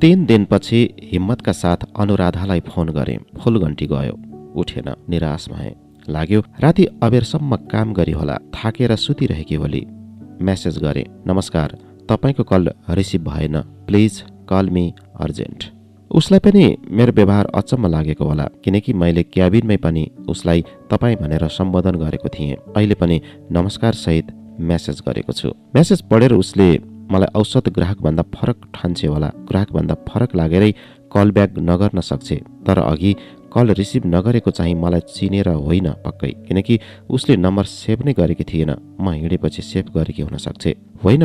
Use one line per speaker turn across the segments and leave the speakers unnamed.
3 दिनपछि हिम्मतका साथ अनुराधालाई फोन गरेँ। फुल घन्टी गयो, उठेन। निराश भएँ। लाग्यो राति अबेरसम्म काम गरी होला, थाकेर सुतिरहेकी होली। मेसेज गरेँ, नमस्कार, तपाईँको कल रिसिभ भएन, प्लिज कल मी अर्जेन्ट। उसलाई पनि मेरो व्यवहार अचम्म लागेको होला, किनकि मैले क्याबिनमै पनि उसलाई तपाईँ भनेर सम्बोधन गरेको थिएँ। अहिले पनि नमस्कार सहित मेसेज गरेको छु। मेसेज पढेर उसले मलाई औसत ग्राहकभन्दा फरक ठान्छे होला, ग्राहकभन्दा फरक लागेरै कल ब्याक नगर्न सक्छे। तर अघि कल रिसिभ नगरेको चाहिँ मलाई चिनेर होइन पक्कै, किनकि उसले नम्बर सेभ नै गरेकी थिएन। म हिँडेपछि सेभ गरेकी हुन सक्छे। होइन,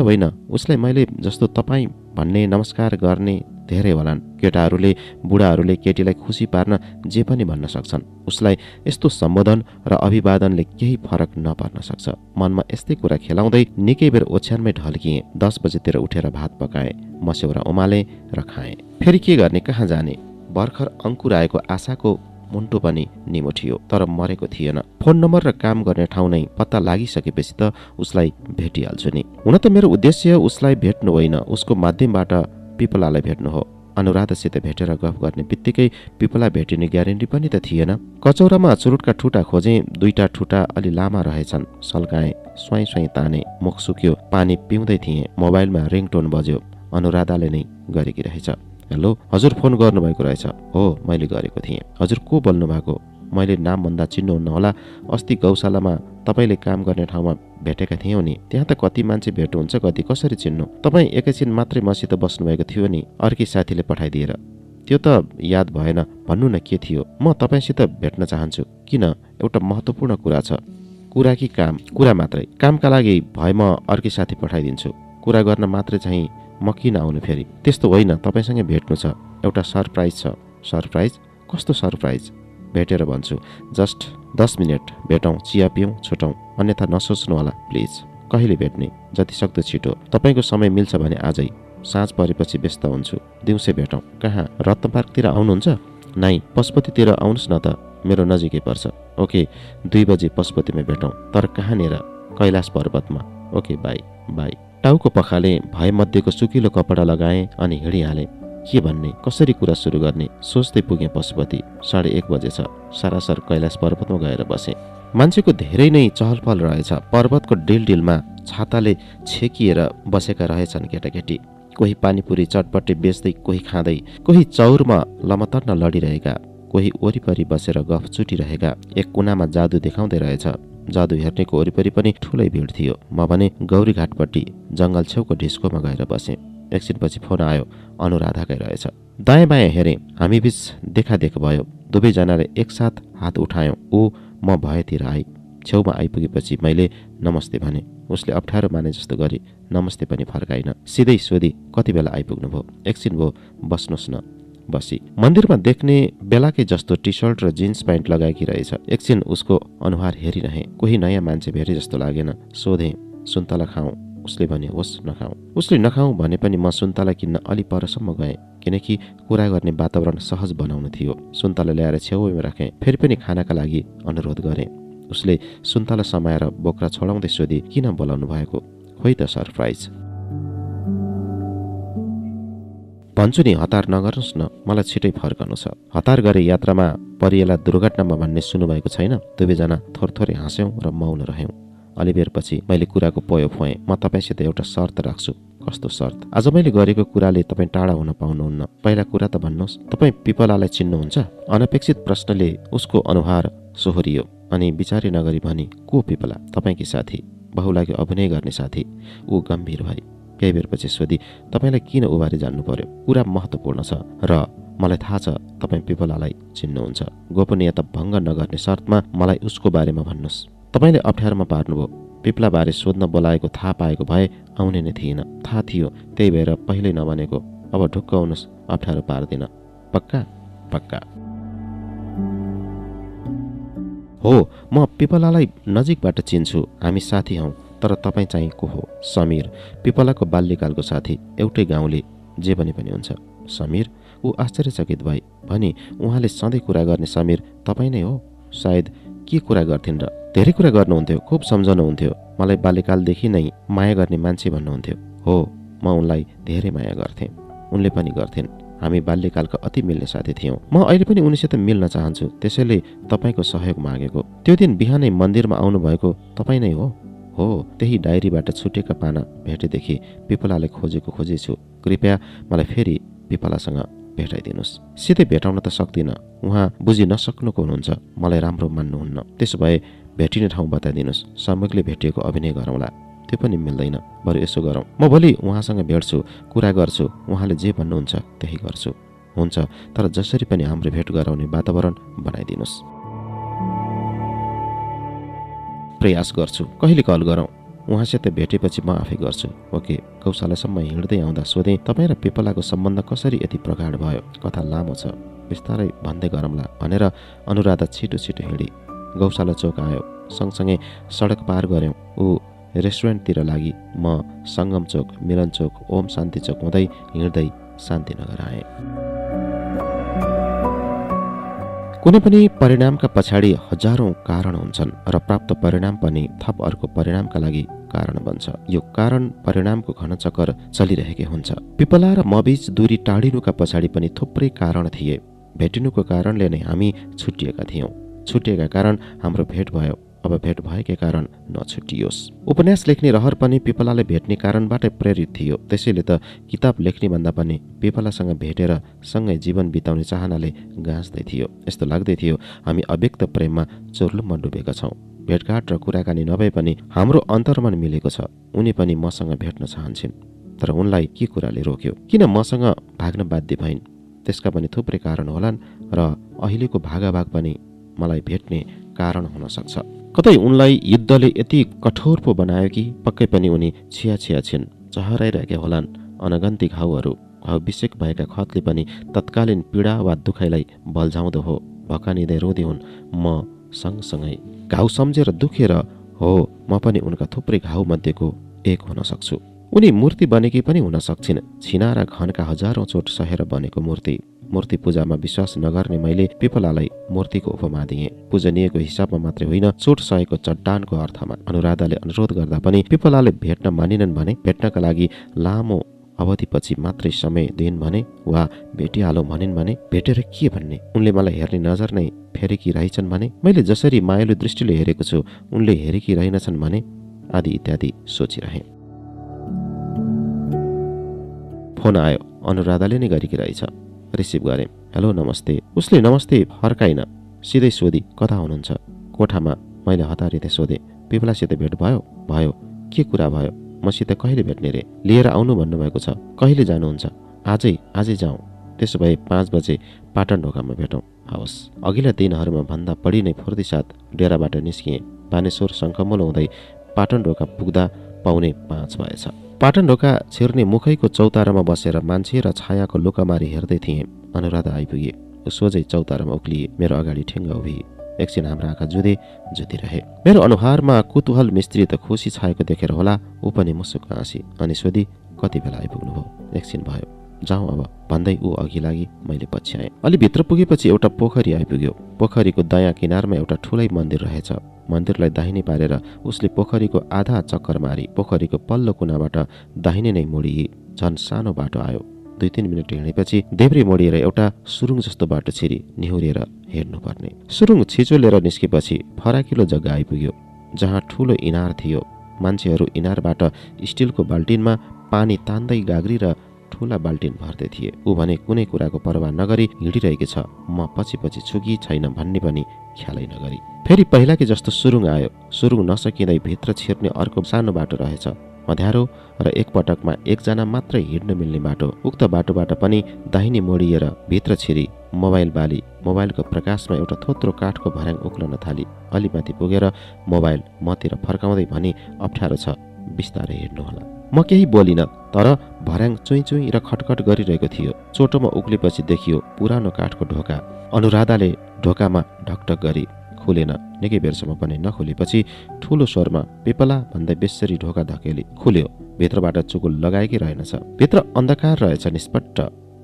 उसलाई मैले जस्तो तपाईँ भन्ने, नमस्कार गर्ने धेरै होलान्। केटाहरूले, बुढाहरूले केटीलाई खुसी पार्न जे पनि भन्न सक्छन्। उसलाई यस्तो सम्बोधन र अभिवादनले केही फरक नपर्न सक्छ। मनमा यस्तै कुरा खेलाउँदै निकै बेर ओछ्यानमै ढल्किएँ। 10 बजेतिर उठेर भात पकाएँ, मस्यौरा उमालेँ र खाएँ। फेरि के गर्ने, कहाँ जाने? भर्खर अङ्कुर आएको आशाको मुन्टो पनि निमुठियो, तर मरेको थिएन। फोन नम्बर र काम गर्ने ठाउँ नै पत्ता लागिसकेपछि त उसलाई भेटिहाल्छु नि। हुन त मेरो उद्देश्य उसलाई भेट्नु होइन, उसको माध्यमबाट पिपलालाई भेट्नु हो। अनुराधासित भेटेर गफ गर्ने बित्तिकै पिपला भेटिने ग्यारेन्टी पनि त थिएन। कचौरामा चुरुटका ठुटा खोजेँ, 2टा ठुटा अलि लामा रहेछन्। सल्काएँ, स्वाई स्वाई ताने, मुख सुक्यो। पानी पिउँदै थिएँ। मोबाइलमा रिङटोन बज्यो। अनुराधाले नै गरेकी रहेछ। हेलो, हजुर फोन गर्नुभएको रहेछ? हो, मैले गरेको थिएँ। हजुर को बोल्नु भएको? मैले नाम भन्दा चिन्नुहुन्न होला। अस्ति गौशालामा तपाईँले काम गर्ने ठाउँमा भेटेका थियौँ नि। त्यहाँ त कति मान्छे भेट हुन्छ, कति कसरी चिन्नु? तपाईँ एकैछिन मात्रै मसित बस्नुभएको थियो नि, अर्कै साथीले पठाइदिएर। त्यो त याद भएन, भन्नु न के थियो? म तपाईँसित भेट्न चाहन्छु। किन? एउटा महत्त्वपूर्ण कुरा छ। कुरा कि काम? कुरा मात्रै। कामका लागि भए म अर्कै साथी पठाइदिन्छु। कुरा गर्न मात्रै चाहिँ म किन आउनु फेरि? त्यस्तो होइन, तपाईँसँग भेट्नु छ। एउटा सरप्राइज छ। सरप्राइज? कस्तो सरप्राइज? भेटेर भन्छु। जस्ट 10 मिनट भेटौँ, चिया पिउँ, छुटौँ। अन्यथा नसोच्नु होला प्लिज। कहिले भेट्ने? जति सक्दो छिटो। तपाईँको समय मिल्छ भने आजै। साँझ परेपछि व्यस्त हुन्छु। दिउँसै भेटौँ। कहाँ? रत्न पार्कतिर आउनुहुन्छ? नाइ, पशुपतितिर आउनुहोस् न त, मेरो नजिकै पर्छ। ओके, 2 बजे पशुपतिमा भेटौँ। तर कहाँनिर? कैलाश पर्वतमा। Okay, by by. टाउको पखाले, भए मध्येको सुकिलो कपडा लगाएँ अनि हिँडिहालेँ। के भन्ने, कसरी कुरा सुरु गर्ने सोच्दै पुगेँ पशुपति। 1:30 बजेछ। सरासर कैलाश पर्वतमा गएर बसेँ। मान्छेको धेरै नै चहलपहल रहेछ। पर्वतको डिलडिलमा छाताले छेकिएर बसेका रहेछन् केटाकेटी। कोही पानीपुरी चटपटे बेच्दै, कोही खाँदै, कोही चौरमा लमतर्न लडिरहेका, कोही वरिपरि बसेर गफ चुटिरहेका। एक कुनामा जादु देखाउँदै रहेछ। जादु हेर्नेको वरिपरि पनि ठुलै भिड थियो। म भने गौरीघाटपट्टि जङ्गल छेउको ढिस्कोमा गएर बसेँ। एकछिनपछि फोन आयो। अनुराधाकै रहेछ। दायाँ बायाँ हेरेँ, हामीबीच देखादेख भयो। दुवैजनाले एकसाथ हात उठायौँ। ऊ म भएतिर आई। छेउमा आइपुगेपछि मैले नमस्ते भने। उसले अप्ठ्यारो माने जस्तो गरी नमस्ते पनि फर्काइन। सिधै सोधी, कति बेला आइपुग्नु भयो? एकछिन भयो, बस्नुहोस् न। बसी। मन्दिरमा देख्ने बेलाकै जस्तो टी सर्ट र जिन्स प्यान्ट लगाएकी रहेछ। एकछिन उसको अनुहार हेरिरहेँ। कोही नयाँ मान्छे भेटे जस्तो लागेन। सोधेँ, सुन्तला खाउँ? उसले भने, होस् नखाउँ। उसले नखाउँ भने पनि म सुन्तला किन्न अलि परसम्म गएँ, किनकि कुरा गर्ने वातावरण सहज बनाउनु थियो। सुन्तला ल्याएर छेउमा राखेँ। फेरि पनि खानाका लागि अनुरोध गरेँ। उसले सुन्तला समाएर बोक्रा छोडाउँदै सोधी, किन बोलाउनु भएको? खोइ त, सरप्राइज। भन्छु नि, हतार नगर्नुहोस् न, मलाई छिटै फर्कनु छ। हतार गरे यात्रामा परिएला दुर्घटनामा भन्ने सुन्नुभएको छैन? दुवैजना थोरथोरै हाँस्यौँ र मौन रह्यौँ। अलिबेरपछि मैले कुराको पोयो फोएँ। म तपाईँसित एउटा शर्त राख्छु। कस्तो शर्त? आज मैले गरेको कुराले तपाईँ टाढा हुन पाउनुहुन्न। पहिला कुरा त भन्नुहोस्, तपाईँ पिपलालाई चिन्नुहुन्छ? अनपेक्षित प्रश्नले उसको अनुहार सोहोरियो अनि विचारै नगरी भनी, को पिपला? तपाईँकी साथी, बहुलागी अभिनय गर्ने साथी। ऊ गम्भीर भई केही बेरपछि सोधी, तपाईँलाई किन उबारी जान्नु पर्यो? कुरा महत्त्वपूर्ण छ र मलाई थाहा छ तपाईँ पिपलालाई चिन्नुहुन्छ। गोपनीयता भङ्ग नगर्ने शर्तमा मलाई उसको बारेमा भन्नुहोस्। तपाईँले अप्ठ्यारोमा पार्नुभयो। पिपलाबारे सोध्न बोलाएको थाहा पाएको भए आउने नै थिएन। थाहा थियो, त्यही भएर पहिल्यै नभनेको। अब ढुक्क आउनुहोस्, अप्ठ्यारो पार्दिन। पक्का? पक्का। हो, म पिपलालाई नजिकबाट चिन्छु। हामी साथी हौँ। तर तपाईँ चाहिँ को हो? समीर, पिपलाको बाल्यकालको साथी, एउटै गाउँले, जे भने पनि हुन्छ। समीर? ऊ आश्चर्यचकित भई भनी, उहाँले सधैँ कुरा गर्ने समीर तपाईँ नै हो? सायद के कुरा गर्थिन् र? धेरै कुरा गर्नुहुन्थ्यो, खुब सम्झाउनुहुन्थ्यो। मलाई बाल्यकालदेखि नै माया गर्ने मान्छे भन्नुहुन्थ्यो। हो, म उनलाई धेरै माया गर्थेँ। उनले पनि गर्थिन्। हामी बाल्यकालका अति मिल्ने साथी थियौँ। म अहिले पनि उनीसित मिल्न चाहन्छु, त्यसैले तपाईँको सहयोग मागेको। त्यो दिन बिहानै मन्दिरमा आउनुभएको तपाईँ नै हो? हो, त्यही डायरीबाट छुटेका पाना भेटेदेखि पिपलालाई खोजेको खोजेछु। कृपया मलाई फेरि पिपलासँग भेटाइदिनुहोस्। सिधै भेटाउन त सक्दिनँ, उहाँ बुझि नसक्नुको हुनुहुन्छ, मलाई राम्रो मान्नुहुन्न। त्यसो भए भेटिने ठाउँ बताइदिनुहोस्, सम्मुखले भेटिएको अभिनय गरौँला। त्यो पनि मिल्दैन, बरु यसो गरौँ, म भोलि उहाँसँग भेट्छु, कुरा गर्छु, उहाँले जे भन्नुहुन्छ त्यही गर्छु। हुन्छ, तर जसरी पनि हाम्रो भेट गराउने वातावरण बनाइदिनुहोस्। प्रयास गर्छु, कहिले कल गरौँ? उहाँसित भेटेपछि म आफै गर्छु। ओके। गौशालासम्म हिँड्दै आउँदा सोधेँ, तपाईँ र पिपलाको सम्बन्ध कसरी यति प्रगाढ भयो? कथा लामो छ, बिस्तारै भन्दै गरौँला भनेर अनुराधा छिटो छिटो हिँडी। गौशाला चौक आयो, सँगसँगै सडक पार गऱ्यौँ। ऊ रेस्टुरेन्टतिर लागि, म सङ्गम चोक, मिलन चोक, ओम शान्ति चोक हुँदै हिँड्दै शान्तिनगर आएँ। कुनै पनि परिणामका पछाडि हजारौं कारण हुन्छन् र प्राप्त परिणाम पनि थप अर्को परिणामका लागि कारण बन्छ। यो कारण परिणामको घनचक्कर चलिरहेकै हुन्छ। पिपला र मबीच दूरी टाढिनुका पछाडि पनि थुप्रै कारण थिए। भेटिनुको कारणले नै हामी छुट्टिएका थियौँ। छुट्टिएका कारण हाम्रो भेट भयो। अब भेट भएकै कारण नछुट्टियोस्। उपन्यास लेख्ने रहर पनि पिपलाले भेट्ने कारणबाटै प्रेरित थियो। त्यसैले त किताब लेख्ने भन्दा पनि पिपलासँग भेटेर सँगै जीवन बिताउने चाहनाले गाँच्दै थियो। यस्तो लाग्दै थियो हामी अव्यक्त प्रेममा चुर्लुम्म डुबेका छौँ। भेटघाट र कुराकानी नभए पनि हाम्रो अन्तर्मन मिलेको छ। उनी पनि मसँग भेट्न चाहन्छन्, तर उनलाई के कुराले रोक्यो? किन मसँग भाग्न बाध्य भइन्? त्यसका पनि थुप्रै कारण होलान् र अहिलेको भागाभाग पनि मलाई भेट्ने कारण हुन सक्छ। कतै उनलाई युद्धले यति कठोर पो बनायो कि पक्कै पनि उनी छिया छिया छिन्, चहराइरहेका होलान्। अनगन्ती घाउहरू, घाउ विषेक भएका खतले पनि तत्कालीन पीडा वा दुखाइलाई बल्झाउँदो हो। भकानिँदै रुँदै हुन्। म सँगसँगै घाउ सम्झेर दुखेर हो, म पनि उनका थुप्रै घाउ मध्येको एक हुन सक्छु। उनी मूर्ति बनेकी पनि हुन सक्छिन्, छिना र घनका हजारौं चोट सहेर बनेको मूर्ति। मूर्ति पूजामा विश्वास नगर्ने मैले पिपलालाई मूर्तिको उपमा दिएँ। पूजनीयको हिसाबमा मात्रै होइन, चोट सहेको चट्टानको अर्थमा। अनुराधाले अनुरोध गर्दा पनि पिपलाले भेट्न मानिनन् भने, भेट्नका लागि लामो अवधिपछि मात्रै समय दिइन् भने, वा भेटिहालौँ भनिन् भने, भेटेर के भन्ने? उनले मलाई हेर्ने नजर नै फेरेकी रहेछन् भने, मैले जसरी मायालु दृष्टिले हेरेको छु उनले हेरेकी रहेनछन् भने, आदि इत्यादि सोचिरहे। फोन आयो, अनुराधाले नै गरेकी रहेछ। रिसिभ गरेँ। हेलो, नमस्ते। उसले नमस्ते फर्काइन, सिधै सोधी, कता हुनुहुन्छ? कोठामा। मैले हतारिँदै सोधेँ, पिपलासित भेट भयो? भयो। के कुरा भयो? मसित कहिले भेट्ने रे? लिएर आउनु भन्नुभएको छ। कहिले जानुहुन्छ? आजै जाउँ। त्यसो भए 5 बजे पाटन ढोकामा भेटौँ। हवस्। अघिल्ला दिनहरूमा भन्दा बढी नै फुर्तीसाथ डेराबाट निस्किएँ। बानेश्वर शङ्खमूल हुँदै पाटन ढोका पुग्दा पाउने 5 भएछ। पाटन ढोका छिर्ने मुखैको चौतारामा बसेर मान्छे र छायाको लुकामारी हेर्दै थिएँ। अनुराधा आइपुगे। ऊ सोझै चौतारामा उक्लिए, मेरो अगाडि ठेङ्गा उभिए। एकछिन हाम्रा आँखा जुधिरहे। मेरो अनुहारमा कुतूहल मिश्रित खुसी छाएको देखेर होला, ऊ पनि मुसुक्क हाँसी अनि सोधी, कति बेला आइपुग्नुभयो? एकछिन भयो। जाउँ अब भन्दै ऊ अघि लागि, मैले पछ्याएँ। अलि भित्र पुगेपछि एउटा पोखरी आइपुग्यो। पोखरीको दायाँ किनारमा एउटा ठुलै मन्दिर रहेछ। मन्दिरलाई दाहिने पारेर उसले पोखरीको आधा चक्कर मारी पोखरीको पल्लो कुनाबाट दाहिने नै मोडिए। झन् सानो बाटो आयो। 2-3 मिनट हिँडेपछि देब्रे मोडिएर एउटा सुरुङ जस्तो बाटो छिरी निहुरेर हेर्नुपर्ने। सुरुङ छिचोलेर निस्केपछि फराकिलो जग्गा आइपुग्यो, जहाँ ठुलो इनार थियो। मान्छेहरू इनारबाट स्टिलको बाल्टिनमा पानी तान्दै गाग्री र ठुला बाल्टिन भर्दै थिए। ऊ भने कुनै कुराको परवाह नगरी हिँडिरहेको छ। म पछि छु कि छैन भन्ने पनि ख्यालै नगरी। फेरि पहिलाकै जस्तो सुरुङ आयो। सुरुङ नसकिँदै भित्र छिर्ने अर्को सानो बाटो रहेछ, अँध्यारो र एकपटकमा एकजना मात्रै हिँड्न मिल्ने बाटो। उक्त बाटोबाट पनि दाहिने मोडिएर भित्र छिरी मोबाइल बाली मोबाइलको प्रकाशमा एउटा थोत्रो काठको भर्याङ उक्लन थाली। अलि माथि पुगेर मोबाइल मतिर फर्काउँदै भनी, अप्ठ्यारो छ, बिस्तारै हिँड्नुहोला। म केही बोलिन, तर भर्याङ चुइँ चुइँ र खटखट गरिरहेको थियो। चोटोमा उक्लेपछि देखियो पुरानो काठको ढोका। अनुराधाले ढोकामा ढकढक गरी, खुलेन। निकै बेरसम्म पनि नखुलेपछि ठुलो स्वरमा पिपला भन्दै बेसरी ढोका धकेली। खुल्यो। भित्रबाट चुकुल लगाएकै रहेनछ। भित्र अन्धकार रहेछ निष्पट्ट।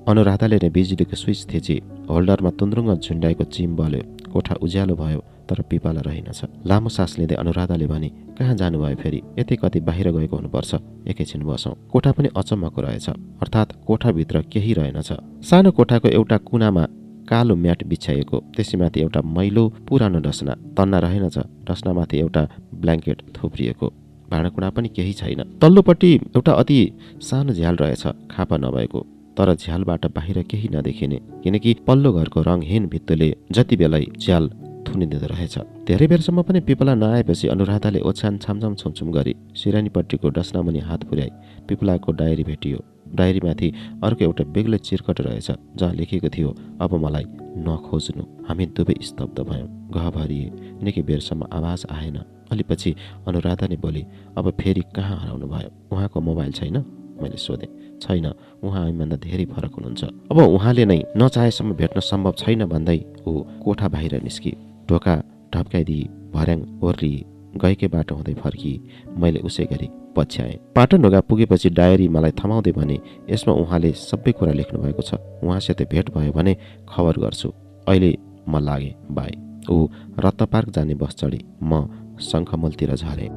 अनुराधाले नै बिजुलीको स्विच थिची। होल्डरमा तुन्द्रुङ्ग झुन्ड्याएको चिम बल्यो। कोठा उज्यालो भयो। तर पिपाला रहेनछ। लामो सास लिँदै अनुराधाले भने, कहाँ जानुभयो फेरि? यतै कति बाहिर गएको हुनुपर्छ। एकैछिन बसौँ। कोठा पनि अचम्मको रहेछ, अर्थात् कोठाभित्र केही रहेनछ। सानो कोठाको एउटा कुनामा कालो म्याट बिछ्याएको, त्यसैमाथि एउटा मैलो पुरानो डसना, तन्ना रहेनछ। डसनामाथि एउटा ब्ल्याङ्केट थुप्रिएको, भाँडाकुँडा पनि केही छैन। तल्लोपट्टि एउटा अति सानो झ्याल रहेछ, खापा नभएको, तर झ्यालबाट बाहिर केही नदेखिने, किनकि पल्लो घरको रङहीन भित्तोले जति बेलै झ्याल थुनिँदो रहेछ। धेरै बेरसम्म पनि पिपला नआएपछि अनुराधाले ओछ्यान छामछाम छुमछुम गरी सिरानीपट्टिको डसनामुनि हात पुर्याई। पिपलाको डायरी भेटियो। डायरीमाथि अर्को एउटा बेग्लै चिरकट रहेछ, जहाँ लेखिएको थियो, अब मलाई नखोज्नु। हामी दुवै स्तब्ध भयौँ, गहभरिए। निकै बेरसम्म आवाज आएन। अलिपछि अनुराधा नै बोली, अब फेरि कहाँ हराउनु भयो? उहाँको मोबाइल छैन? मैले सोधेँ। छैन, उहाँ हामीभन्दा धेरै फरक हुनुहुन्छ। अब उहाँले नै नचाहेसम्म भेट्न सम्भव छैन भन्दै ऊ कोठा बाहिर निस्की। ढोका ढप्काइदिई, भर्याङ ओर्लिए, गएकै बाटो हुँदै फर्किए। मैले उसै गरी पछ्याएँ। पाटन ढोका पुगेपछि डायरी मलाई थमाउँदै भने, यसमा उहाँले सबै कुरा लेख्नु भएको छ। उहाँसित भेट भयो भने खबर गर्छु। अहिले म लागेँ, बाई। ऊ रत्न पार्क जाने बस चढी। म शङ्खमूलतिर झरेँ।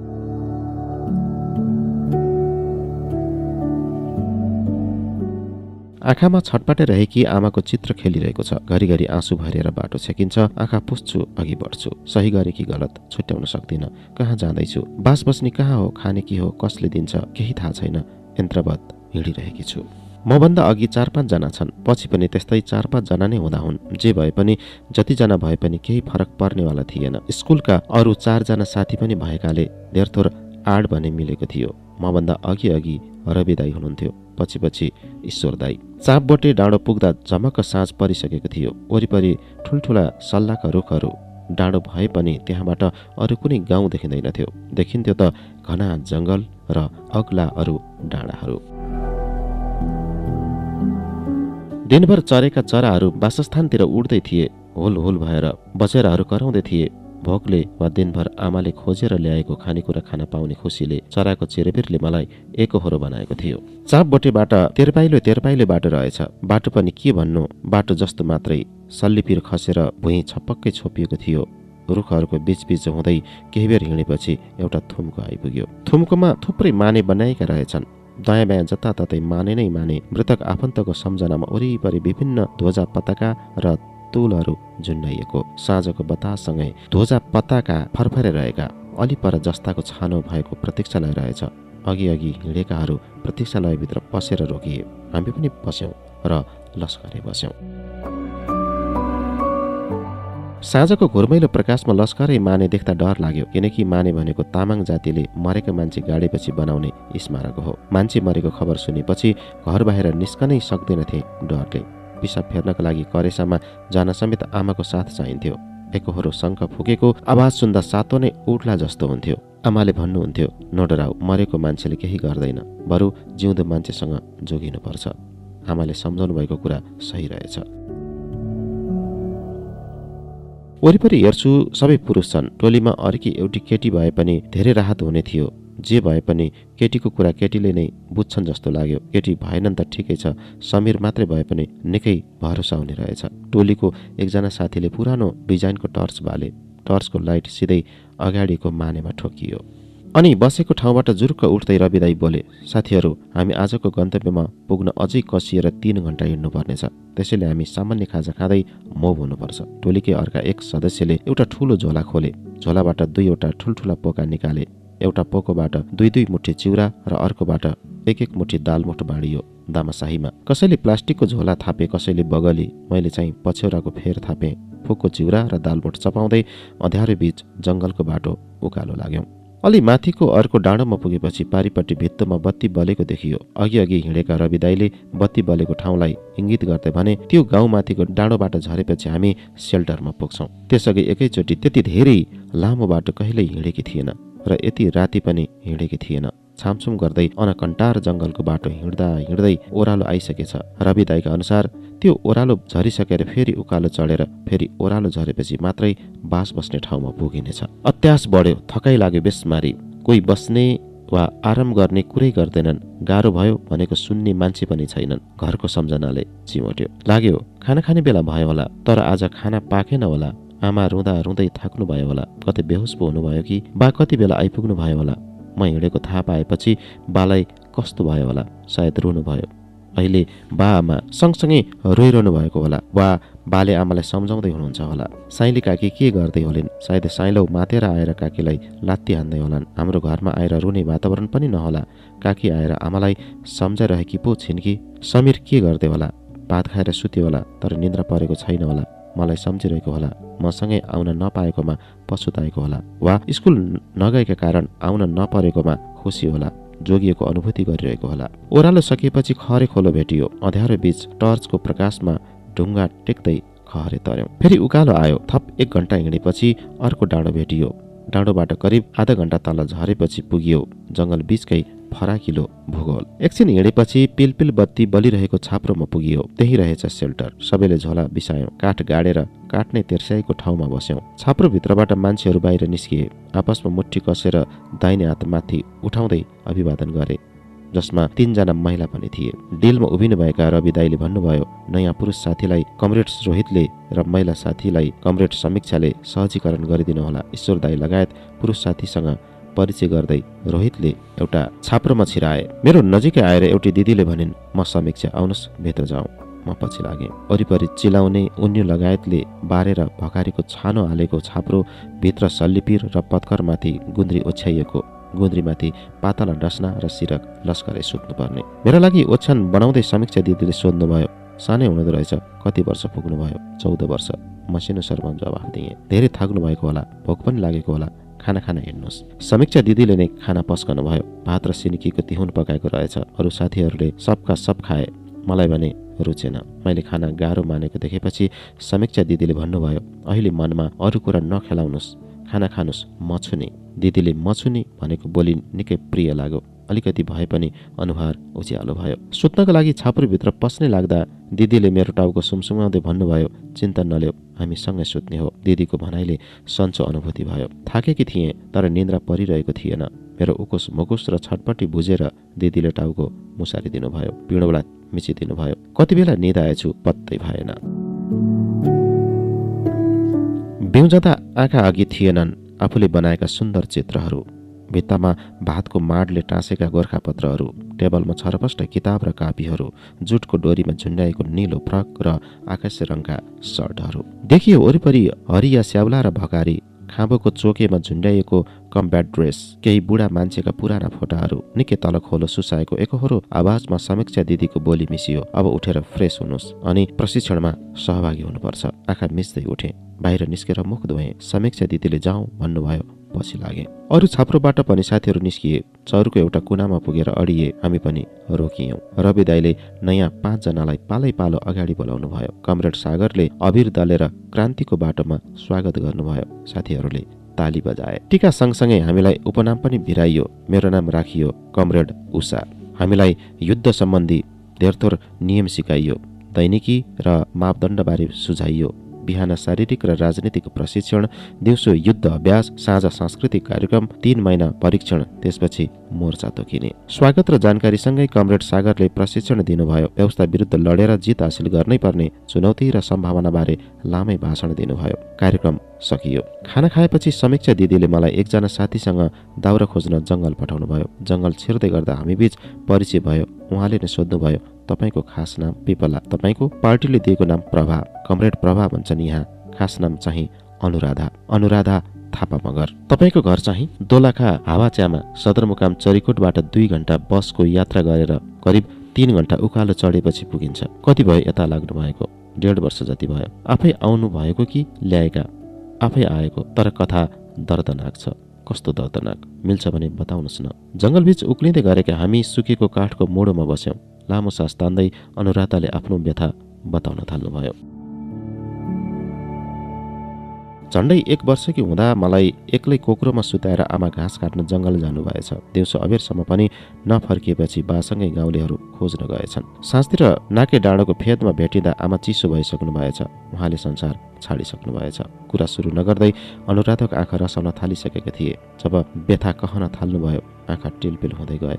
आँखामा छटपटे रहेकी आमाको चित्र खेलिरहेको छ। घरिघरि आँसु भरेर बाटो छेकिन्छ। आँखा पुस्छु, अघि बढ्छु। सही गरे कि गलत छुट्याउन सक्दिनँ। कहाँ जाँदैछु? बास बस्ने कहाँ हो? खाने के हो? कसले दिन्छ? केही थाहा छैन। यन्त्रवत हिँडिरहेकी छु। मभन्दा अघि 4-5 जना छन्, पछि पनि त्यस्तै 4-5 जना नै हुँदा हुन्। जे भए पनि, जतिजना भए पनि केही फरक पर्नेवाला थिएन। स्कुलका अरू 4 जना साथी पनि भएकाले धेरथोर आड भने मिलेको थियो। मभन्दा अघि रवि दाई हुनुहुन्थ्यो, पछि ईश्वर दाई। चापबोटे डाँडो पुग्दा झमक्क साँझ परिसकेको थियो। वरिपरि ठुल्ठुला सल्लाका रुखहरू। डाँडो भए पनि त्यहाँबाट अरू कुनै गाउँ देखिँदैनथ्यो। देखिन्थ्यो त घना जङ्गल र अग्ला अरू डाँडाहरू। दिनभर चरेका चराहरू वासस्थानतिर उड्दै थिए। हुल हुल भएर बचेराहरू कराउँदै थिए। भोकले वा दिनभर आमाले खोजेर ल्याएको खानेकुरा खान पाउने खुसीले चराको चिरबिरले मलाई एकहोरो बनाएको थियो। चापबोटेबाट तेर्पाइलो बाटो रहेछ। बाटो पनि के भन्नु, बाटो जस्तो मात्रै। सल्लीपिर खसेर भुइँ छपक्कै छोपिएको थियो। रुखहरूको बीचबीच हुँदै केही बेर हिँडेपछि एउटा थुम्को आइपुग्यो। थुम्कोमा थुप्रै माने बनाएका रहेछन्। दायाँ बायाँ जताततै माने नै माने। मृतक आफन्तको सम्झनामा वरिपरि विभिन्न ध्वजा पताका र तुलहरू झुन्डाइएको। साँझको बताससँगै ध्वजा पताका फरफरे रहेका। अलि पर जस्ताको छानो भएको प्रतीक्षालय रहेछ। अघि हिँडेकाहरू प्रतीक्षालयभित्र पसेर रोकिए। हामी पनि पस्यौँ र लस्करै बस्यौँ। साँझको घुर्मैलो प्रकाशमा लस्करै माने देख्दा डर लाग्यो, किनकि माने भनेको तामाङ जातिले मरेका मान्छे गाडेपछि बनाउने स्मारक हो। मान्छे मरेको खबर सुनेपछि घर बाहिर निस्कनै सक्दैनथे डरले। पिसाब फेर्नको लागि करेसामा जान समेत आमाको साथ चाहिन्थ्यो। एकहोरो शङ्ख फुकेको आवाज सुन्दा सातो नै उठ्ला जस्तो हुन्थ्यो। आमाले भन्नुहुन्थ्यो, नडराउ, मरेको मान्छेले केही गर्दैन, बरु जिउँदो मान्छेसँग जोगिनुपर्छ। आमाले सम्झाउनु भएको कुरा सही रहेछ। वरिपरि हेर्छु, सबै पुरुष छन्। टोलीमा अर्की एउटी केटी भए पनि धेरै राहत हुने थियो। जे भए पनि केटीको कुरा केटीले नै बुझ्छन् जस्तो लाग्यो। केटी भएनन् त ठिकै छ, समीर मात्रै भए पनि निकै भरोसा हुने रहेछ। टोलीको एकजना साथीले पुरानो डिजाइनको टर्च बाले। टर्चको लाइट सिधै अगाडिको मानेमा ठोकियो। अनि बसेको ठाउँबाट जुरुक्क उठ्दै रविदाई बोले, साथीहरू, हामी आजको गन्तव्यमा पुग्न अझै कसिएर 3 घण्टा हिँड्नुपर्नेछ। त्यसैले हामी सामान्य खाजा खाँदै मोब हुनुपर्छ। टोलीकै अर्का एक सदस्यले एउटा ठुलो झोला खोले। झोलाबाट 2वटा ठुल्ठुला पोका निकाले। एउटा पोकोबाट 2 मुठी चिउरा र अर्कोबाट 1 मुठी दालमुठ बाँडियो दामासाहीमा। कसैले प्लास्टिकको झोला थापे, कसैले बगली। मैले चाहिँ पछ्यौराको फेर थापेँ। फुकको चिउरा र दालमुठ चपाउँदै अँध्यारो बीच जङ्गलको बाटो उकालो लाग्यौं। अलि माथिको अर्को डाँडोमा पुगेपछि पारिपट्टि भित्तोमा बत्ती बलेको देखियो। अघि हिँडेका रविदाईले बत्ती बलेको ठाउँलाई इङ्गित गर्दै भने, त्यो गाउँमाथिको डाँडोबाट झरेपछि हामी सेल्टरमा पुग्छौं। त्यसअघि एकैचोटि त्यति धेरै लामो बाटो कहिल्यै हिँडेकी थिएन र यति राति पनि हिँडेकी थिएन। छामछुम गर्दै अनकन्टार जङ्गलको बाटो हिँड्दै ओह्रालो आइसकेछ। रविदाईका अनुसार त्यो ओह्रालो झरिसकेर फेरि उकालो चढेर फेरि ओह्रालो झरेपछि मात्रै बास बस्ने ठाउँमा पुगिनेछ। अत्यास बढ्यो, थकाइ लाग्यो बेसमारी। कोही बस्ने वा आराम गर्ने कुरै गर्दैनन्। गाह्रो भयो भनेको सुन्ने मान्छे पनि छैनन्। घरको सम्झनाले चिमोट्यो। लाग्यो खाना खाने बेला भयो होला, तर आज खाना पाकेन होला। आमा रुँदा रुँदै थाक्नु भयो होला, कतै बेहोस पो हुनुभयो कि बा कति बेला आइपुग्नु भयो होला। म हिँडेको थाहा पाएपछि बालाई कस्तो भयो होला, सायद रुनु भयो। अहिले बा आमा सँगसँगै रोइरहनु भएको होला, वा बाले आमालाई सम्झाउँदै हुनुहुन्छ होला। साइली काकी के गर्दै होलिन्? सायद साइलो मातेर आएर काकीलाई लात्ती हान्दै होलान्। हाम्रो घरमा आएर रुने वातावरण पनि नहोला। काकी आएर आमालाई सम्झाइरहेकी पो छिन् कि? समीर के गर्दै होला? भात खाएर सुत्यो होला, तर निद्रा परेको छैन होला, मलाई सम्झिरहेको होला, मसँगै आउन नपाएकोमा पछुताएको होला, वा स्कुल नगएका कारण आउन नपरेकोमा खुसी होला, जोगिएको अनुभूति गरिरहेको होला। ओह्रालो सकिएपछि खहरे खोलो भेटियो। अँध्यारो बीच टर्चको प्रकाशमा ढुङ्गा टेक्दै खहरे तर्यौं। फेरि उकालो आयो। थप 1 घण्टा हिँडेपछि अर्को डाँडो भेटियो। डाँडोबाट करिब आधा घण्टा तल झरेपछि पुगियो जंगल बीचकै फराकिलो भूगोल। एकछिन हिँडेपछि पिलपिल बत्ती बलिरहेको छाप्रोमा पुगियो। त्यही रहेछ सेल्टर। सबैले झोला बिसायौं। काठ गाडेर काठ नै तेर्स्याएको ठाउँमा बस्यौं। छाप्रो भित्रबाट मान्छेहरू बाहिर निस्किए। आपसमा मुट्ठी कसेर दाहिने हात माथि उठाउँदै अभिवादन गरे, जसमा 3 जना महिला पनि थिए। डिलमा उभिनुभएका रवि दाईले भन्नुभयो, नयाँ पुरुष साथीलाई कमरेड रोहितले र महिला साथीलाई कमरेड समीक्षाले सहजीकरण गरिदिनु होला। ईश्वर दाई लगायत पुरुष साथीसँग परिचय गर्दै रोहितले एउटा छाप्रोमा छिराए। मेरो नजिकै आएर एउटी दिदीले भनिन्, म समीक्षा, आउनुस् भित्र जाउँ। म पछि लागेँ। वरिपरि चिलाउने उन्यु लगायतले बारेर भकारीको छानो हालेको छाप्रो भित्र सल्लिपिर र पत्करमाथि गुन्द्री ओछ्याइएको। गुन्द्रीमाथि पातला डसना र सिरक लस्करै सुत्नुपर्ने। मेरा लागि ओछ्यान बनाउँदै समीक्षा दिदीले सोध्नुभयो, सानै हुनुहुँदो रहेछ, कति वर्ष पुग्नुभयो? 14 वर्ष। मसिनो स्वरमा जवाफ दिएँ। धेरै थाक्नु भएको होला, भोक पनि लागेको होला, खाना खान हिँड्नुहोस्। समीक्षा दिदीले नै खाना पस्कनु भयो। भात र सिन्कीको तिहुन पकाएको रहेछ। अरू साथीहरूले सबका सब खाए, मलाई भने रुचेन। मैले खाना गाह्रो मानेको देखेपछि समीक्षा दिदीले भन्नुभयो, अहिले मनमा अरू कुरा नखेलाउनुहोस्, खाना खानुहोस्, म छु नि। दिदीले म छु नि भनेको बोली निकै प्रिय लाग्यो। अलिकति भए पनि अनुहार उज्यालो भयो। सुत्नको लागि छाप्रोभित्र पस्नै लाग्दा दिदीले मेरो टाउको सुमसुमाउँदै भन्नुभयो, चिन्ता नलेऊ, हामी सँगै सुत्ने हो। दिदीको भनाइले सन्चो अनुभूति भयो। थाकेकी थिएँ, तर निन्द्रा परिरहेको थिएन। मेरो उकुस मुकुस र छटपटी बुझेर दिदीले टाउको मुसारिदिनु भयो, पिँडोबाट मिचिदिनु भयो। कति बेला निद आएछु पत्तै भएन। बिउजदा आँखा अघि थिएनन् आफूले बनाएका सुन्दर चित्रहरू। भित्तामा भातको माडले टाँसेका गोर्खापत्रहरू, टेबलमा छरपष्ट किताब र कापीहरू, जुटको डोरीमा झुन्ड्याएको नीलो फ्रक र आकाशे रङका सर्टहरू। देखियो वरिपरि हरिया स्याउला र भकारी, खाँबोको चोकेमा झुन्ड्याइएको कम्ब्याट ड्रेस, केही बुढा मान्छेका पुराना फोटाहरू। निकै तल खोलो सुसाएको एकहोरो आवाजमा समीक्षा दिदीको बोली मिसियो, अब उठेर फ्रेस हुनुहोस् अनि प्रशिक्षणमा सहभागी हुनुपर्छ। आँखा मिच्दै उठे, बाहिर निस्केर मुख धोएँ। समीक्षा दिदीले जाउँ भन्नुभयो, पछि लागे। अरू छाप्रोबाट पनि साथीहरू निस्किए। चौरको एउटा कुनामा पुगेर अडिए। हामी पनि रोकियौं। रवि दाईले नयाँ 5 जनालाई पालै पालो अगाडि बोलाउनु भयो। कमरेड सागरले अबिर दलेर क्रान्तिको बाटोमा स्वागत गर्नुभयो। साथीहरूले ताली बजाए। टीका सँगसँगै हामीलाई उपनाम पनि भिराइयो। मेरो नाम राखियो कमरेड उषा। हामीलाई युद्ध सम्बन्धी धेरथोर नियम सिकाइयो। दैनिकी र मापदण्डबारे सुझाइयो। बिहान शारीरिक र राजनीतिक प्रशिक्षण, दिउँसो युद्ध अभ्यास, साँझ सांस्कृतिक कार्यक्रम, 3 महिना परीक्षण, त्यसपछि मोर्चा तोकिने। स्वागत र जानकारीसँगै कमरेड सागरले प्रशिक्षण दिनुभयो। व्यवस्था विरुद्ध लडेर जित हासिल गर्नै पर्ने चुनौती र सम्भावनाबारे लामै भाषण दिनुभयो। कार्यक्रम सकियो। खाना खाएपछि समीक्षा दिदीले मलाई एकजना साथीसँग दाउरा खोज्न जंगल पठाउनु भयो। जंगल छिर्दै गर्दा हामीबीच परिचय भयो। उहाँले नै सोध्नुभयो, तपाईको खास नाम? पिपला। तपाईको? पार्टीले दिएको नाम प्रभा। कमरेड प्रभा भन्छन् यहाँ। खास नाम चाहिँ अनुराधा। अनुराधा थापा मगर। तपाईको घर चाहिँ? दोलखा हावाच्यामा। सदरमुकाम चरीकोटबाट 2 घण्टा बसको यात्रा गरेर करिब 3 घण्टा उकालो चढेपछि पुगिन्छ। कति भयो यता लाग्नु भएको? 1.5 वर्ष जति भयो। आफै आउनु भएको कि ल्याएका? आफै आएको, तर कथा दर्दनाक छ। कस्तो दर्दनाक? मिल्छ भने बताउनुहोस् न। जंगलबीच उक्लिँदै गरेका हामी सुकेको काठको मोडोमा बस्यौं। लामो सास तान्दै अनुराधाले आफ्नो व्यथा बताउन थाल्नुभयो। झण्डै 1 वर्षकी हुँदा मलाई एक्लै कोक्रोमा सुताएर आमा घाँस काट्न जंगल जानुभएछ। दिउँसो अबेरसम्म पनि नफर्किएपछि बासँगै गाउँलेहरू खोज्न गएछन्। साँझतिर नाके डाँडोको फेदमा भेटिँदा आमा चिसो भइसक्नु भएछ। उहाँले संसार छाडिसक्नु भएछ। कुरा सुरु नगर्दै अनुराधाको आँखा रसाउन थालिसकेका थिए। जब व्यथा कहन थाल्नुभयो, आँखा टिलपिल हुँदै गए।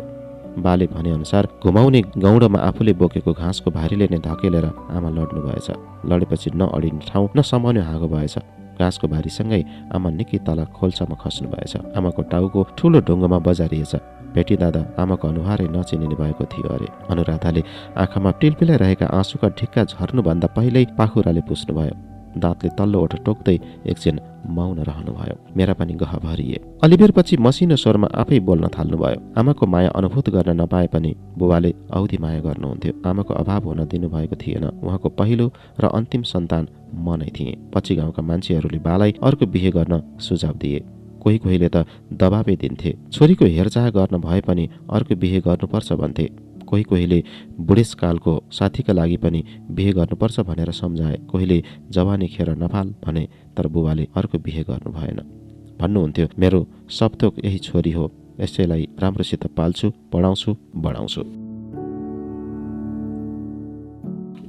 बाले भनेअनुसार घुमाउने गौडमा आफूले बोकेको घाँसको भारीले नै धकेलेर आमा लड्नु भएछ। लडेपछि न अडिने ठाउँ न समाउने हाँगो भएछ। घाँसको भारीसँगै आमा निकै तल खोल्सामा खस्नु भएछ। आमाको टाउको ठुलो ढुङ्गोमा बजारिएछ। भेटिँदा आमाको अनुहारै नचिनिने भएको थियो अरे। अनुराधाले आँखामा टिलपिलाइरहेका आँसुका ढिक्का झर्नुभन्दा पहिल्यै पाखुराले पुस्नुभयो। दाँतले तल्लो ओठ टोक्दै एकछिन मौन रहनुभयो। मेरा पनि गह भरिए। अलिबेरपछि मसिनो स्वरमा आफै बोल्न थाल्नुभयो। आमाको माया अनुभूत गर्न नपाए पनि बुबाले औधी माया गर्नुहुन्थ्यो। आमाको अभाव हुन दिनुभएको थिएन। उहाँको पहिलो र अन्तिम सन्तान म नै थिएँ। पछि गाउँका मान्छेहरूले बालाई अर्को बिहे गर्न सुझाव दिए। कोहीले त दबाबै दिन्थे। छोरीको हेरचाह गर्न भए पनि अर्को बिहे गर्नुपर्छ भन्थे। कोहीले बुढेसकालको साथीका लागि पनि बिहे गर्नुपर्छ भनेर सम्झाए। कोहीले जवानी खेर नफाल भने, तर बुबाले अर्को बिहे गर्नु भएन। भन्नुहुन्थ्यो, मेरो सपथोक यही छोरी हो, यसैलाई राम्रोसित पाल्छु, पढाउँछु, बढाउँछु।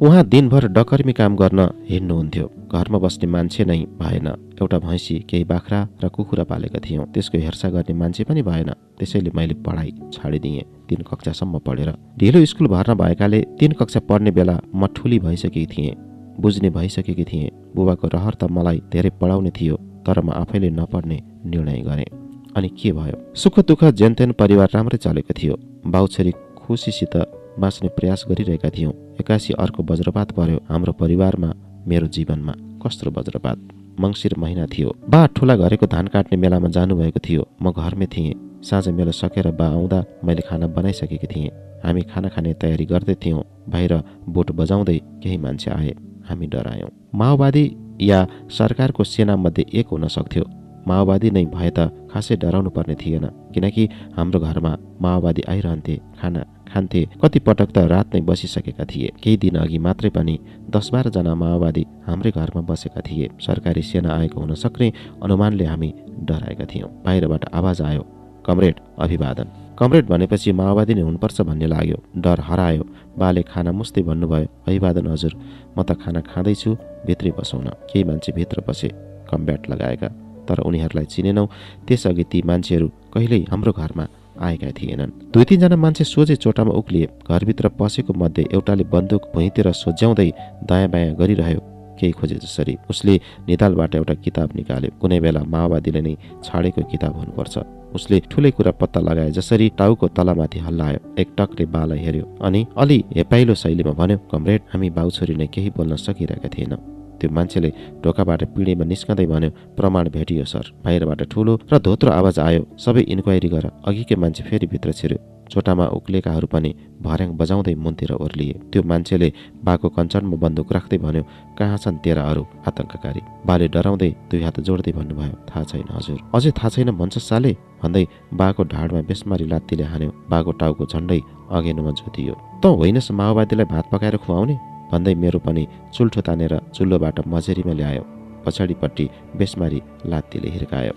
उहाँ दिनभर डकर्मी काम गर्न हिँड्नुहुन्थ्यो। घरमा बस्ने मान्छे नै भएन। एउटा भैँसी, केही बाख्रा र कुखुरा पालेका थियौँ। त्यसको हेरचाह गर्ने मान्छे पनि भएन। त्यसैले मैले पढाइ छाडिदिएँ। 3 कक्षासम्म पढेर। ढिलो स्कुल भर्ना भएकाले 3 कक्षा पढ्ने बेला म ठुली भइसकेकी थिएँ। बुझ्ने भइसकेकी थिएँ। बुबाको रहर त मलाई धेरै पढाउने थियो, तर म आफैले नपढ्ने निर्णय गरेँ। अनि के भयो? सुख दुःख जेनतेन परिवार राम्रै चलेको थियो। बाउछोरी खुसीसित बाँच्ने प्रयास गरिरहेका थियौँ। एक्कासी अर्को वज्रपात पर्यो हाम्रो परिवारमा, मेरो जीवनमा। कस्तो वज्रपात? मङ्सिर महिना थियो। बा ठुला घरेको धान काट्ने मेलामा जानुभएको थियो। म घरमै थिएँ। साँझ मेलो सकेर बा आउँदा मैले खाना बनाइसकेकी थिएँ। हामी खाना खाने तयारी गर्दै थियौँ। बाहिर बोट बजाउँदै केही मान्छे आए। हामी डरायौँ। माओवादी या सरकारको सेनामध्ये एक हुन सक्थ्यो। माओवादी नै भए त खासै डराउनु पर्ने थिएन, किनकि हाम्रो घरमा माओवादी आइरहन्थे, खाना खान्थे। कति पटक त रात नै बसिसकेका थिए। केही दिन अघि मात्रै पनि 10-12 जना माओवादी हाम्रै घरमा बसेका थिए। सरकारी सेना आएको हुन सक्ने अनुमानले हामी डराएका थियौँ। बाहिरबाट आवाज आयो, कमरेड अभिवादन। कमरेड भनेपछि माओवादी नै हुनुपर्छ भन्ने लाग्यो। डर हरायो। बाले खाना मुस्दै भन्नुभयो, अभिवादन हजुर, म त खाना खाँदैछु, भित्रै बसौँ न। केही मान्छे भित्र बसे, कम्ब्याट लगाएका। तर उनीहरूलाई चिनेनौँ। त्यसअघि ती मान्छेहरू कहिल्यै हाम्रो घरमा आएका थिएनन्। 2-3 जना मान्छे सोझै चोटामा उक्लिए। घरभित्र पसेको मध्ये एउटाले बन्दुक भुइँतिर सोझ्याउँदै दायाँ बायाँ गरिरह्यो, केही खोजे जसरी। उसले निधालबाट एउटा किताब निकाल्यो। कुनै बेला माओवादीले नै छाडेको किताब हुनुपर्छ। उसले ठुलै कुरा पत्ता लगाए जसरी टाउको तलमाथि हल्लायो। एकटकले बालाई हेर्यो अनि अलि हेपाइलो शैलीमा भन्यो, कमरेड, हामी बाउछोरी नै केही बोल्न सकिरहेका थिएनौँ। त्यो मान्छेले ढोकाबाट पिँढीमा निस्कँदै भन्यो, प्रमाण भेटियो सर। बाहिरबाट ठुलो र धोत्रो आवाज आयो, सबै इन्क्वायरी गर। अघिकै मान्छे फेरि भित्र छिर्यो। चोटामा उक्लेकाहरू पनि भर्याङ बजाउँदै मुनतिर ओर्लिए। त्यो मान्छेले बाको कञ्चनमा बन्दुक राख्दै भन्यो, कहाँ छन् तेरा अरू आतङ्ककारी? बाले डराउँदै 2 हात जोड्दै भन्नुभयो, थाहा छैन हजुर। अझै थाहा छैन भन्छ साले भन्दै बाको ढाडमा बेसमारी लात्तीले हान्यो। बाको टाउको झन्डै अघेनुमा जोतियो। त होइनस् माओवादीलाई भात पकाएर खुवाउने भन्दै मेरो पनि चुल्ठो तानेर चुल्लोबाट मझेरीमा ल्यायो। पछाडिपट्टि बेसमारी लात्तीले हिर्कायो।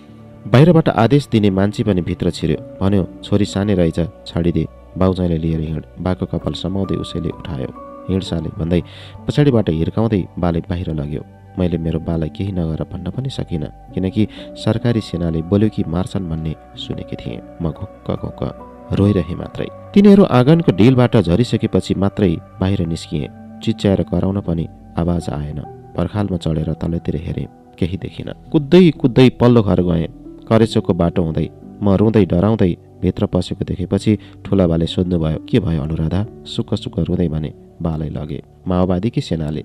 बाहिरबाट आदेश दिने मान्छे पनि भित्र छिर्यो। भन्यो, छोरी सानै रहेछ, छाडिदे। बाउजाइले लिएर हिँड। बाको कपाल समाउँदै उसैले उठायो। हिँड साले भन्दै पछाडिबाट हिर्काउँदै बाले बाहिर लग्यो। मैले मेरो बालाई केही नगर भन्न पनि सकिनँ, किनकि सरकारी सेनाले बोल्यो कि मार्छन् भन्ने सुनेकी थिएँ। म घुक्क रोइरहेँ मात्रै। तिनीहरू आँगनको ढिलबाट झरिसकेपछि मात्रै बाहिर निस्किए। चिच्याएर कराउन पनि आवाज आएन। पर्खालमा चढेर तलतिर हेरेँ, केही देखिन। कुद्दै पल्लो घर गएँ। करेचोकको बाटो हुँदै म रुँदै डराउँदै भित्र पसेको देखेपछि ठुला बाले सोध्नुभयो, के भयो अनुराधा? सुक्क रुँदै भने, बालाई लगे। माओवादी कि सेनाले?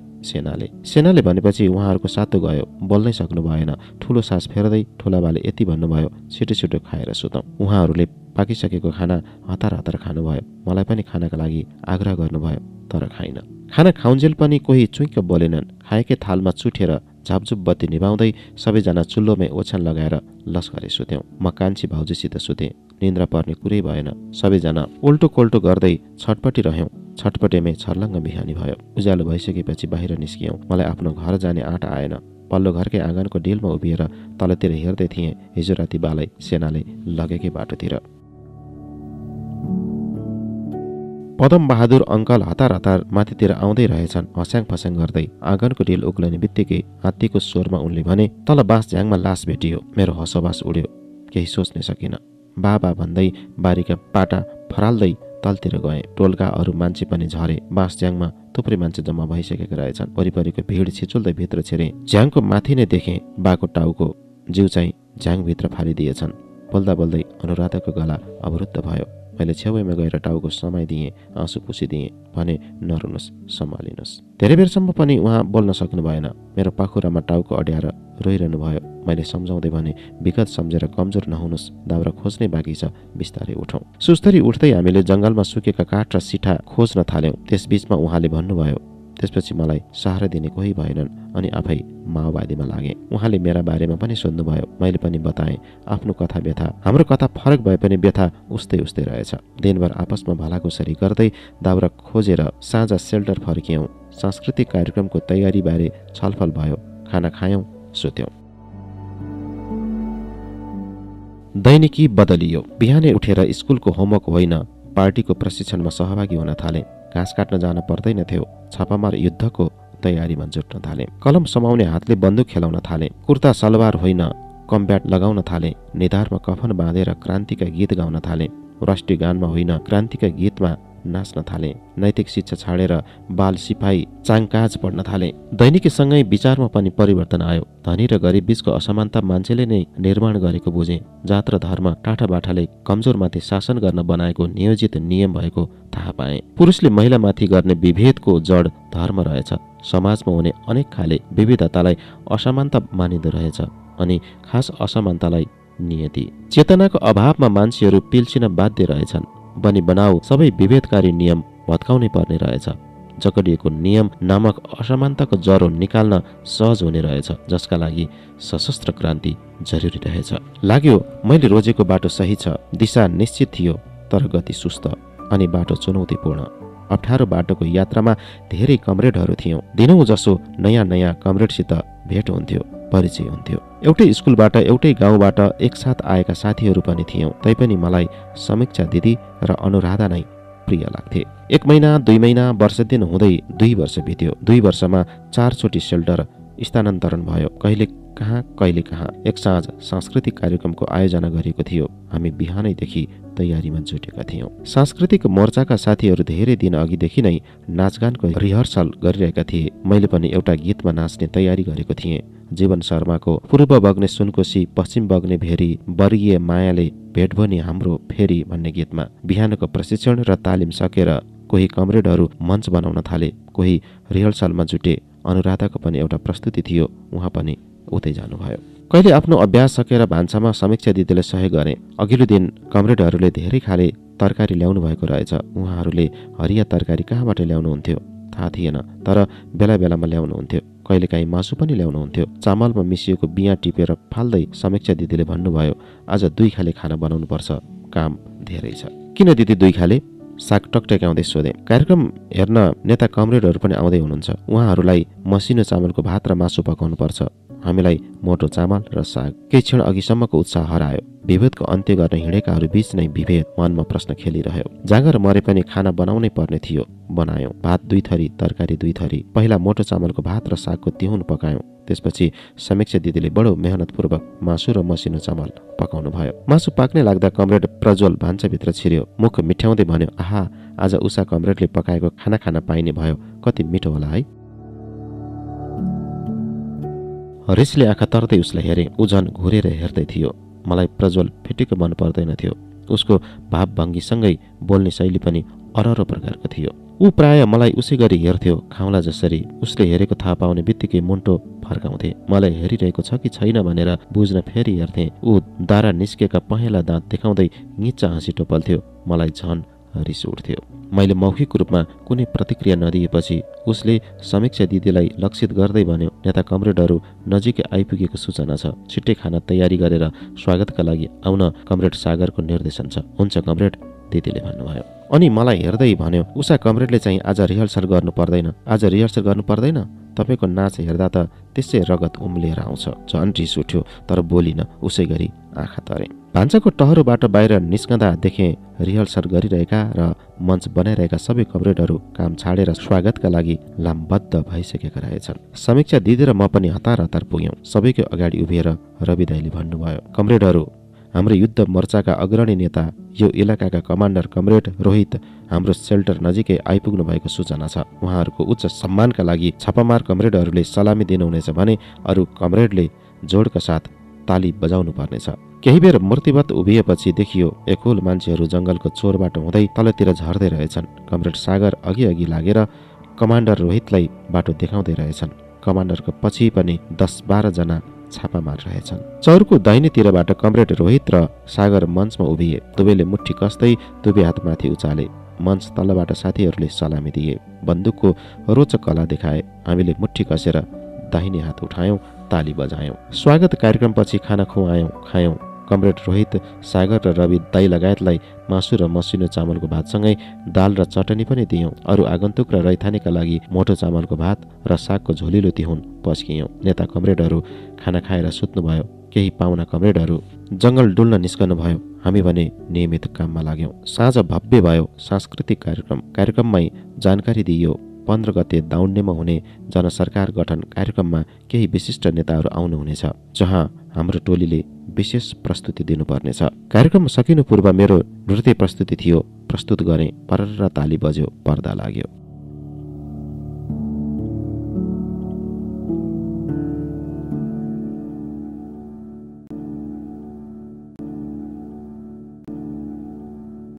सेनाले भनेपछि उहाँहरूको सातो गयो। बोल्नै सक्नु भएन। ठुलो सास फेर्दै ठुला बाले यति भन्नुभयो, छिटो खाएर सुतौँ। उहाँहरूले पाकिसकेको खाना हतार खानुभयो। मलाई पनि खानाका लागि आग्रह गर्नुभयो, तर खाइन। खाना खाउन्जेल पनि कोही चुइक्क बोलेनन्। खाएकै थालमा चुठेर झापझुप बत्ती निभाउँदै सबैजना चुल्लोमै ओछ्यान लगाएर लस्करे सुत्यौँ। म कान्छी भाउजूसित सुतेँ। निन्द्रा पर्ने कुरै भएन। सबैजना उल्टो गर्दै छटपटी रह्यौँ। छटपटेमै छर्लङ्ग बिहानी भयो। उज्यालो भइसकेपछि बाहिर निस्कियौँ। मलाई आफ्नो घर जाने आँट आएन। पल्लो घरकै आँगनको डिलमा उभिएर तलतिर हेर्दै थिएँ। हिजो राति बालाई सेनाले लगेकै बाटोतिर। पदम बहादुर अङ्कल हतार माथितिर आउँदै रहेछन्, हस्याङ फस्याङ गर्दै। आँगनको डिल उक्लने बित्तिकै हात्तीको स्वरमा उनले भने, तल बाँस झ्याङमा लास भेटियो। मेरो हसोबास उड्यो। केही सोच्नै सकिनँ। बाबा भन्दै बारीका पाटा फराल्दै तलतिर गएँ। टोलका अरू मान्छे पनि झरे। बाँस झ्याङमा थुप्रै मान्छे जम्मा भइसकेका रहेछन्। वरिपरिको भिड छिचुल्दै भित्र छिरे। झ्याङको माथि नै देखेँ बाको टाउको जिउ चाहिँ झ्याङभित्र फालिदिएछन्। बोल्दा बोल्दै अनुराधाको गला अवरुद्ध भयो। मैले छेउैमा गएर टाउको समाइदिएँ, आँसु पुछिदिएँ, भने नरुनुहोस्, सम्हालिनुहोस्। धेरै बेरसम्म पनि उहाँ बोल्न सक्नु भएन। मेरो पाखुरामा टाउको अड्याएर रोइरहनु भयो। मैले सम्झाउँदै भने विगत सम्झेर कमजोर नहुनुहोस्, दाउरा खोज्नै बाँकी छ, बिस्तारै उठौँ। सुस्तरी उठ्दै हामीले जङ्गलमा सुकेका काठ र सिठा खोज्न थाल्यौँ। त्यसबीचमा उहाँले भन्नुभयो, त्यसपछि मलाई सहारा दिने कोही भएनन् अनि आफै माओवादीमा लागे। उहाँले मेरा बारेमा पनि सोध्नुभयो। मैले पनि बताएँ आफ्नो कथा व्यथा। हाम्रो कथा फरक भए पनि व्यथा उस्तै उस्तै रहेछ। दिनभर आपसमा भलाकुसारी गर्दै दाउरा खोजेर साँझ सेल्टर फर्कियौँ। सांस्कृतिक कार्यक्रमको तयारीबारे छलफल भयो। खाना खायौँ, सुत्यौँ। दैनिकी बदलियो। बिहानै उठेर स्कुलको होमवर्क होइन, पार्टीको प्रशिक्षणमा सहभागी हुन थाले। घाँस काट्न जान पर्दैन थियो। छापामार युद्धको तयारीमा जुट्न थाले। कलम समाउने हातले बन्दुक खेलाउन थाले। कुर्ता सलवार होइन, कम्ब्याट लगाउन थाले। निधारमा कफन बाँधेर क्रान्तिका गीत गाउन थाले। राष्ट्रिय गानमा होइन, क्रान्तिका गीतमा नाच्न थाले। नैतिक शिक्षा छाडेर बाल सिपाही चाङकाज पढ्न थाले। दैनिकीसँगै विचारमा पनि परिवर्तन आयो। धनी र गरिब बीचको असमानता मान्छेले नै निर्माण गरेको बुझे। जात र धर्म टाठाबाठाले कमजोरमाथि शासन गर्न बनाएको नियोजित नियम भएको थाहा पाए। पुरुषले महिलामाथि गर्ने विभेदको जड धर्म रहेछ। समाजमा हुने अनेक खाले विविधतालाई असमानता मानिँदो रहेछ अनि खास असमानतालाई नियति। चेतनाको अभावमा मान्छेहरू पिल्सिन बाध्य रहेछन्। बनी बनाऊ सबै विभेदकारी नियम भत्काउनै पर्ने रहेछ। जकडिएको नियम नामक असमानताको जरो निकाल्न सहज हुने रहेछ, जसका लागि सशस्त्र क्रान्ति जरुरी रहेछ। लाग्यो मैले रोजेको बाटो सही छ। दिशा निश्चित थियो, तर गति सुस्त अनि बाटो चुनौतीपूर्ण। अप्ठ्यारो बाटोको यात्रामा धेरै कमरेडहरू थियौँ। दिनौँ जसो नयाँ नयाँ कमरेडसित भेट हुन्थ्यो, परिचय हुन्थ्यो। एउटै स्कुलबाट, एउटै गाउँबाट एकसाथ आएका साथीहरू पनि थियौँ। तैपनि मलाई समीक्षा दिदी र अनुराधा नै प्रिय लाग्थे। 1 महिना, 2 महिना, वर्ष दिन हुँदै 2 वर्ष बित्यो। 2 वर्षमा 4 चोटि सेल्टर स्थानान्तरण भयो। कहिले कहाँ। एक साँझ सांस्कृतिक कार्यक्रमको आयोजना गरिएको थियो। हामी बिहानैदेखि तयारीमा जुटेका थियौँ। सांस्कृतिक मोर्चाका साथीहरू धेरै दिन अघिदेखि नै नाचगानको रिहर्सल गरिरहेका थिए। मैले पनि एउटा गीतमा नाच्ने तयारी गरेको थिएँ। जीवन शर्माको पूर्व बग्ने सुनकोशी, पश्चिम बग्ने भेरी, वर्गीय मायाले भेट भयो नि हाम्रो फेरि भन्ने गीतमा। बिहानको प्रशिक्षण र तालिम सकेर कोही कमरेडहरू मञ्च बनाउन थाले, कोही रिहर्सलमा जुटे। अनुराधाको पनि एउटा प्रस्तुति थियो, उहाँ पनि उतै जानुभयो। कहिले आफ्नो अभ्यास सकेर भान्सामा समीक्षा दिदीले सहयोग गरे। अघिल्लो दिन कमरेडहरूले धेरै खाले तरकारी ल्याउनु भएको रहेछ। उहाँहरूले हरिया तरकारी कहाँबाट ल्याउनुहुन्थ्यो थाहा थिएन, तर बेला बेलामा ल्याउनुहुन्थ्यो। कहिलेकाहीँ मासु पनि ल्याउनुहुन्थ्यो। चामलमा मिसिएको बियाँ टिपेर फाल्दै समीक्षा दिदीले भन्नुभयो, आज 2 खाले खाना बनाउनुपर्छ, काम धेरै छ। किन दिदी 2 खाले? साग टकटक्याउँदै सोधे। कार्यक्रम हेर्न नेता कमरेडहरू पनि आउँदै हुनुहुन्छ। उहाँहरूलाई मसिनो चामलको भात र मासु पकाउनुपर्छ। हामीलाई मोटो चामल र साग। केही क्षण अघिसम्मको उत्साह हरायो। विभेदको अन्त्य गर्न हिँडेकाहरू बीच नै विभेद मनमा प्रश्न खेलिरह्यो। जाँगर मरे पनि खाना बनाउनै पर्ने थियो। बनायौँ। भात 2 थरी, तरकारी 2 थरी। पहिला मोटो चामलको भात र सागको तिहुन पकायौँ। त्यसपछि समीक्षा दिदीले बडो मेहनतपूर्वक मासु र मसिनो चामल पकाउनु भयो। मासु पाक्ने लाग्दा कमरेड प्रज्वल भान्साभित्र छिर्यो। मुख मिठ्याउँदै भन्यो, आहा, आज उषा कमरेडले पकाएको खाना खान पाइने भयो, कति मिठो होला है। रिसले आँखा तर्दै उसलाई हेरे। ऊ झन् घुरेर हेर्दै थियो। मलाई प्रज्वल फिटिक मन पर्दैन थियो। उसको भावभङ्गीसँगै बोल्ने शैली पनि अररो प्रकारको थियो। ऊ प्राय मलाई उसै गरी हेर्थ्यो, खाउँला जसरी। उसले हेरेको थाहा पाउने बित्तिकै मुन्टो फर्काउँथे। मलाई हेरिरहेको छ कि छैन भनेर बुझ्न फेरि हेर्थे। ऊ दारा निस्केका पहेँला दाँत देखाउँदै निच्चा हाँसी टोपल्थ्यो। मलाई झन् रिस उठ्थ्यो। मैले मौखिक रूपमा कुनै प्रतिक्रिया नदिएपछि उसले समीक्षा दिदीलाई लक्षित गर्दै भन्यो, नेता कमरेडहरू नजिकै आइपुगेको सूचना छ। छिट्टै खाना तयारी गरेर स्वागतका लागि आउन कमरेड सागरको निर्देशन छ। हुन्छ कमरेड, दिदीले भन्नुभयो। अनि मलाई हेर्दै भन्यो, उषा कमरेडले चाहिँ आज रिहर्सल गर्नु पर्दैन। आज रिहर्सल गर्नु पर्दैन? तपाईँको नाच हेर्दा त त्यसै रगत उम्लिएर आउँछ। झन् रिस उठ्यो, तर बोलिन। उसै गरी आँखा तरे। भान्साको टहरोबाट बाहिर निस्कँदा देखेँ रिहर्सल गरिरहेका र मञ्च बनाइरहेका सबै कमरेडहरू काम छाडेर स्वागतका लागि लामबद्ध भइसकेका रहेछन्। समीक्षा दिदी र म पनि हतार हतार पुग्यौँ। सबैको अगाडि उभिएर रवि दाइले भन्नुभयो, कमरेडहरू, हाम्रो युद्ध मोर्चाका अग्रणी नेता यो इलाकाका कमान्डर कमरेड रोहित हाम्रो सेल्टर नजिकै आइपुग्नु भएको सूचना छ। उहाँहरूको उच्च सम्मानका लागि छापामार कमरेडहरूले सलामी दिनुहुनेछ भने अरू कमरेडले जोडका साथ ताली बजाउनु पर्नेछ। केही बेर मूर्तिवत उभिएपछि देखियो एकुल मान्छेहरू जंगलको चोरबाट हुँदै तलतिर झर्दै रहेछन्। कमरेड सागर अघि अघि लागेर कमान्डर रोहितलाई बाटो देखाउँदै रहेछन्। कमान्डरको पछि पनि 10-12 जना छापामार रहेछन्। चौरको दाहिनेतिरबाट कमरेड रोहित र सागर मञ्चमा उभिए। दुवैले मुट्ठी कस्दै दुवै हात माथि उचाले। मञ्च तलबाट साथीहरूले सलामी दिए, बन्दुकको रोचक कला देखाए। हामीले मुट्ठी कसेर दाहिने हात उठायौं, ताली बजायौं। स्वागत कार्यक्रमपछि खाना खुवायौं, खायौं। कमरेड रोहित, सागर र रवि दाई लगायतलाई मासु र मसिनो चामलको भातसँगै दाल र चटनी पनि दियौं। अरू आगन्तुक र रैथानेका लागि मोटो चामलको भात र सागको झोलिलो तिहुन पस्कियौं। नेता कमरेडहरू खाना खाएर सुत्नुभयो। केही पाहुना कमरेडहरू जंगल डुल्न निस्कनु भयो। हामी भने नियमित काममा लाग्यौं। साँझ भव्य भयो सांस्कृतिक कार्यक्रममै जानकारी दिइयो 15 गते दाउन्नेमा हुने जनसरकार गठन कार्यक्रममा केही विशिष्ट नेताहरू आउनुहुनेछ, जहाँ हाम्रो टोलीले विशेष प्रस्तुति दिनुपर्नेछ। कार्यक्रम सकिनु पूर्व मेरो नृत्य प्रस्तुति थियो, प्रस्तुत गरेँ। परर ताली बज्यो, पर्दा लाग्यो।